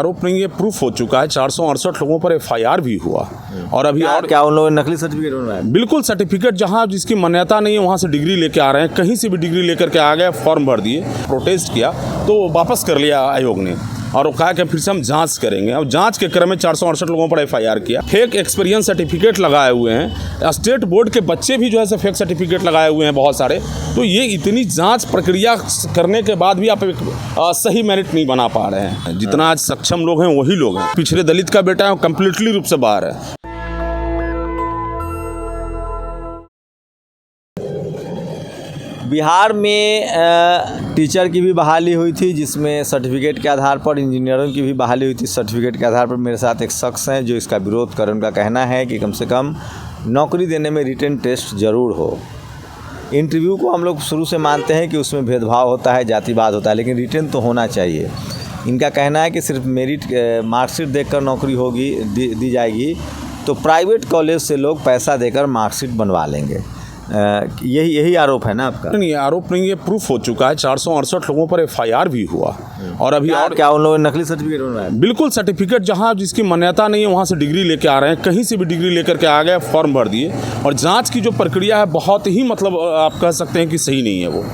आरोप नहीं, ये प्रूफ हो चुका है। 468 लोगों पर FIR भी हुआ और अभी और क्या उन लोगों ने नकली सर्टिफिकेट बनवाया? बिल्कुल सर्टिफिकेट जहां जिसकी मान्यता नहीं है वहां से डिग्री लेके आ रहे हैं, कहीं से भी डिग्री लेकर के आ गए, फॉर्म भर दिए, प्रोटेस्ट किया तो वापस कर लिया आयोग ने और वो कहा कि फिर से हम जांच करेंगे। अब जांच के क्रम में 468 लोगों पर FIR किया। फेक एक्सपीरियंस सर्टिफिकेट लगाए हुए हैं, स्टेट बोर्ड के बच्चे भी जो है फेक सर्टिफिकेट लगाए हुए हैं बहुत सारे। तो ये इतनी जांच प्रक्रिया करने के बाद भी आप एक सही मेरिट नहीं बना पा रहे हैं। जितना आज सक्षम लोग हैं वही लोग हैं। पिछड़े दलित का बेटा है कंप्लीटली रूप से बाहर है। बिहार में टीचर की भी बहाली हुई थी, जिसमें सर्टिफिकेट के आधार पर, इंजीनियरों की भी बहाली हुई थी सर्टिफिकेट के आधार पर। मेरे साथ एक शख्स हैं जो इसका विरोध कर, उनका कहना है कि कम से कम नौकरी देने में रिटन टेस्ट ज़रूर हो। इंटरव्यू को हम लोग शुरू से मानते हैं कि उसमें भेदभाव होता है, जातिवाद होता है, लेकिन रिटन तो होना चाहिए। इनका कहना है कि सिर्फ मेरिट मार्कशीट देखकर नौकरी होगी दी जाएगी तो प्राइवेट कॉलेज से लोग पैसा देकर मार्कशीट बनवा लेंगे। यही आरोप है ना आपका? नहीं, आरोप नहीं, ये प्रूफ हो चुका है। 468 लोगों पर FIR भी हुआ और अभी और क्या उन लोगों ने नकली सर्टिफिकेट बनवाया? बिल्कुल सर्टिफिकेट जहां जिसकी मान्यता नहीं है वहां से डिग्री लेके आ रहे हैं, कहीं से भी डिग्री लेकर के आ गए, फॉर्म भर दिए और जांच की जो प्रक्रिया है बहुत ही आप कह सकते हैं कि सही नहीं है। वो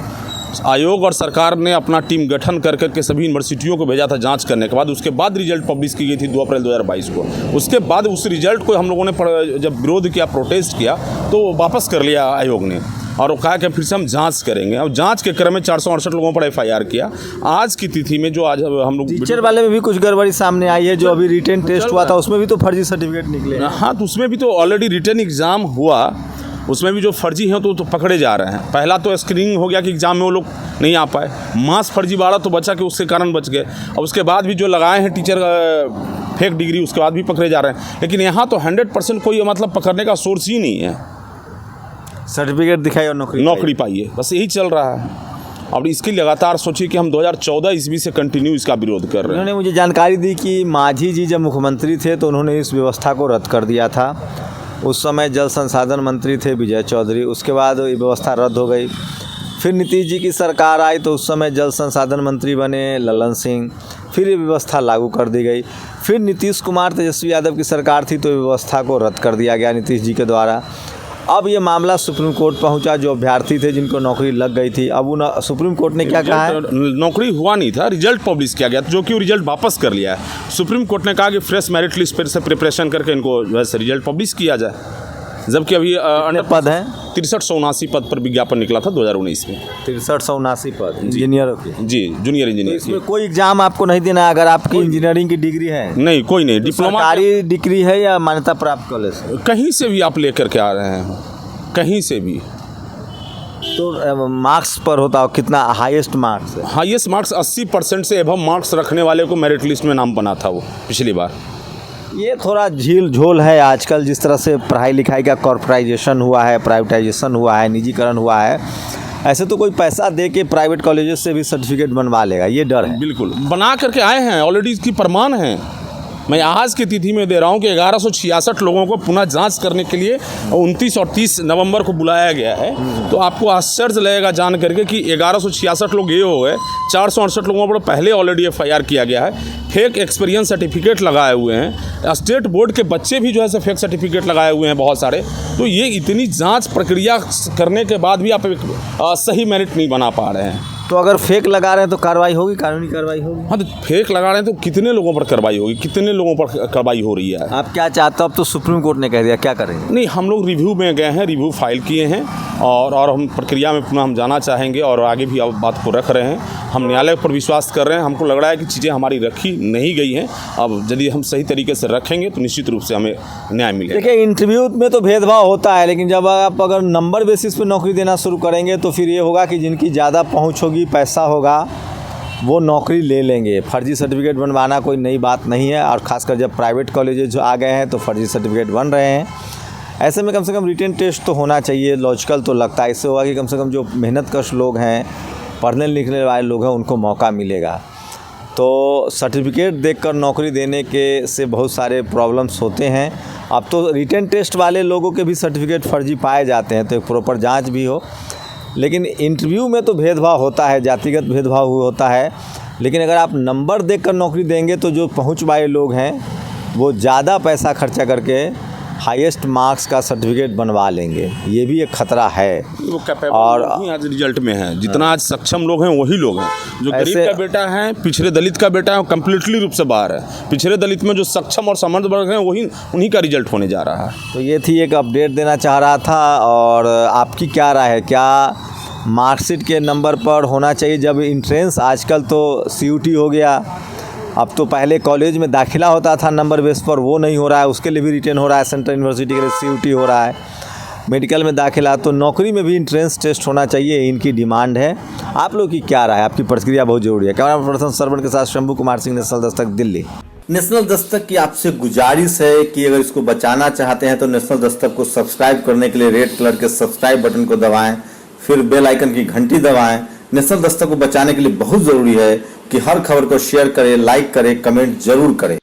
आयोग और सरकार ने अपना टीम गठन कर करके सभी यूनिवर्सिटियों को भेजा था जांच करने के बाद। उसके बाद रिजल्ट पब्लिश की गई थी 2 अप्रैल 2022 को। उसके बाद उस रिजल्ट को हम लोगों ने जब विरोध किया, प्रोटेस्ट किया तो वापस कर लिया आयोग ने और वो कहा कि फिर से हम जांच करेंगे। अब जांच के क्रम में 468 लोगों पर FIR किया। आज की तिथि में जो आज हम लोग टीचर वाले में भी कुछ गड़बड़ी सामने आई है, जो अभी रिटन टेस्ट हुआ था उसमें भी तो फर्जी सर्टिफिकेट निकले। हाँ, तो उसमें भी तो ऑलरेडी रिटन एग्ज़ाम हुआ, उसमें भी जो फर्जी हैं तो पकड़े जा रहे हैं। पहला तो स्क्रीनिंग हो गया कि एग्ज़ाम में वो लोग नहीं आ पाए, मास फर्जी बाड़ा तो बचा कि उसके कारण बच गए। और उसके बाद भी जो लगाए हैं टीचर फेक डिग्री, उसके बाद भी पकड़े जा रहे हैं। लेकिन यहाँ तो 100% कोई पकड़ने का सोर्स ही नहीं है। सर्टिफिकेट दिखाई और नौकरी पाइए, बस यही चल रहा है। अब इसकी लगातार सोचिए कि हम 2014 ईस्वी से कंटिन्यू इसका विरोध कर रहे हैं। उन्होंने मुझे जानकारी दी कि मांझी जी जब मुख्यमंत्री थे तो उन्होंने इस व्यवस्था को रद्द कर दिया था। उस समय जल संसाधन मंत्री थे विजय चौधरी, उसके बाद ये व्यवस्था रद्द हो गई। फिर नीतीश जी की सरकार आई तो उस समय जल संसाधन मंत्री बने ललन सिंह, फिर ये व्यवस्था लागू कर दी गई। फिर नीतीश कुमार तेजस्वी यादव की सरकार थी तो व्यवस्था को रद्द कर दिया गया नीतीश जी के द्वारा। अब ये मामला सुप्रीम कोर्ट पहुंचा, जो अभ्यर्थी थे जिनको नौकरी लग गई थी। अब उन सुप्रीम कोर्ट ने क्या कहा है? नौकरी हुआ नहीं था, रिजल्ट पब्लिश किया गया जो कि वो रिजल्ट वापस कर लिया है। सुप्रीम कोर्ट ने कहा कि फ्रेश मेरिट लिस्ट पर से प्रिपरेशन करके इनको वैसे रिजल्ट पब्लिश किया जाए। जबकि अभी अन्य पद हैं 6379 पद पर विज्ञापन निकला था 2019 में। 6379 पद इंजीनियर की? जी, जूनियर इंजीनियर। इसमें कोई एग्जाम आपको नहीं देना है अगर आपकी इंजीनियरिंग की डिग्री है? नहीं, कोई नहीं। डिप्लोमा सरकारी डिग्री है या मान्यता प्राप्त कॉलेज? कहीं से भी आप लेकर के आ रहे हैं, कहीं से भी। तो मार्क्स पर होता हो, कितना हाईएस्ट मार्क्स है? हाईएस्ट मार्क्स 80% से एबव मार्क्स रखने वाले को मेरिट लिस्ट में नाम बना था वो पिछली बार। ये थोड़ा झील झोल है आजकल, जिस तरह से पढ़ाई लिखाई का कॉर्पोराइजेशन हुआ है, प्राइवेटाइजेशन हुआ है, निजीकरण हुआ है। ऐसे तो कोई पैसा दे के प्राइवेट कॉलेजेस से भी सर्टिफिकेट बनवा लेगा, ये डर है। बिल्कुल बना करके आए हैं, ऑलरेडी इसकी प्रमाण है। मैं आज की तिथि में दे रहा हूं कि 1166 लोगों को पुनः जांच करने के लिए 29 और 30 नवंबर को बुलाया गया है। तो आपको आश्चर्य लगेगा जान करके कि 1166 लोग ये हो गए, 468 लोगों पर पहले ऑलरेडी FIR किया गया है। फेक एक्सपीरियंस सर्टिफिकेट लगाए हुए हैं, स्टेट बोर्ड के बच्चे भी जो है फेक सर्टिफिकेट लगाए हुए हैं बहुत सारे। तो ये इतनी जाँच प्रक्रिया करने के बाद भी आप एक सही मेरिट नहीं बना पा रहे हैं। तो अगर फेक लगा रहे हैं तो कार्रवाई होगी, कानूनी कार्रवाई होगी? हाँ, तो फेक लगा रहे हैं तो कितने लोगों पर कार्रवाई होगी, कितने लोगों पर कार्रवाई हो रही है? आप क्या चाहते हो? अब तो सुप्रीम कोर्ट ने कह दिया, क्या करेंगे? नहीं, हम लोग रिव्यू में गए हैं, रिव्यू फाइल किए हैं और हम प्रक्रिया में पुनः हम जाना चाहेंगे और आगे भी अब बात को रख रहे हैं। हम न्यायालय पर विश्वास कर रहे हैं। हमको लग रहा है कि चीज़ें हमारी रखी नहीं गई हैं। अब यदि हम सही तरीके से रखेंगे तो निश्चित रूप से हमें न्याय मिलेगा। देखिए, इंटरव्यू में तो भेदभाव होता है, लेकिन जब आप अगर नंबर बेसिस पे नौकरी देना शुरू करेंगे तो फिर ये होगा कि जिनकी ज़्यादा पहुंच होगी, पैसा होगा, वो नौकरी ले लेंगे। फर्जी सर्टिफिकेट बनवाना कोई नई बात नहीं है, और ख़ासकर जब प्राइवेट कॉलेजेस जो आ गए हैं तो फर्जी सर्टिफिकेट बन रहे हैं। ऐसे में कम से कम रिटन टेस्ट तो होना चाहिए, लॉजिकल तो लगता है। इससे होगा कि कम से कम जो मेहनतकश लोग हैं, पढ़ने लिखने वाले लोग हैं, उनको मौका मिलेगा। तो सर्टिफिकेट देखकर नौकरी देने के से बहुत सारे प्रॉब्लम्स होते हैं। अब तो रिटन टेस्ट वाले लोगों के भी सर्टिफिकेट फर्जी पाए जाते हैं, तो एक प्रॉपर जांच भी हो। लेकिन इंटरव्यू में तो भेदभाव होता है, जातिगत भेदभाव होता है। लेकिन अगर आप नंबर देखकर नौकरी देंगे तो जो पहुंच वाले लोग हैं वो ज़्यादा पैसा खर्चा करके हाईएस्ट मार्क्स का सर्टिफिकेट बनवा लेंगे। ये भी एक खतरा है। वो कैपेबल और ही आज रिजल्ट में है, जितना आज सक्षम लोग हैं वही लोग हैं। जो गरीब ऐसे- का बेटा है, पिछड़े दलित का बेटा है, वो कम्प्लीटली रूप से बाहर है। पिछड़े दलित में जो सक्षम और समर्थ वर्ग हैं वही उन्हीं का रिजल्ट होने जा रहा है। तो ये थी एक अपडेट देना चाह रहा था। और आपकी क्या राय है, क्या मार्कशीट के नंबर पर होना चाहिए? जब इंट्रेंस आजकल तो CUT हो गया, अब तो पहले कॉलेज में दाखिला होता था नंबर बेस पर, वो नहीं हो रहा है, उसके लिए भी रिटेन हो रहा है। सेंट्रल यूनिवर्सिटी के लिए CUT हो रहा है। मेडिकल में दाखिला, तो नौकरी में भी इंट्रेंस टेस्ट होना चाहिए, इनकी डिमांड है। आप लोग की क्या राय है? आपकी प्रतिक्रिया बहुत जरूरी है। कैमरा पर्सन सरवण के साथ शंभू कुमार सिंह, नेशनल दस्तक, दिल्ली। नेशनल दस्तक की आपसे गुजारिश है कि अगर इसको बचाना चाहते हैं तो नेशनल दस्तक को सब्सक्राइब करने के लिए रेड कलर के सब्सक्राइब बटन को दबाएं, फिर बेल आइकन की घंटी दबाएं। नेशनल दस्तक को बचाने के लिए बहुत जरूरी है कि हर खबर को शेयर करें, लाइक करें, कमेंट जरूर करें।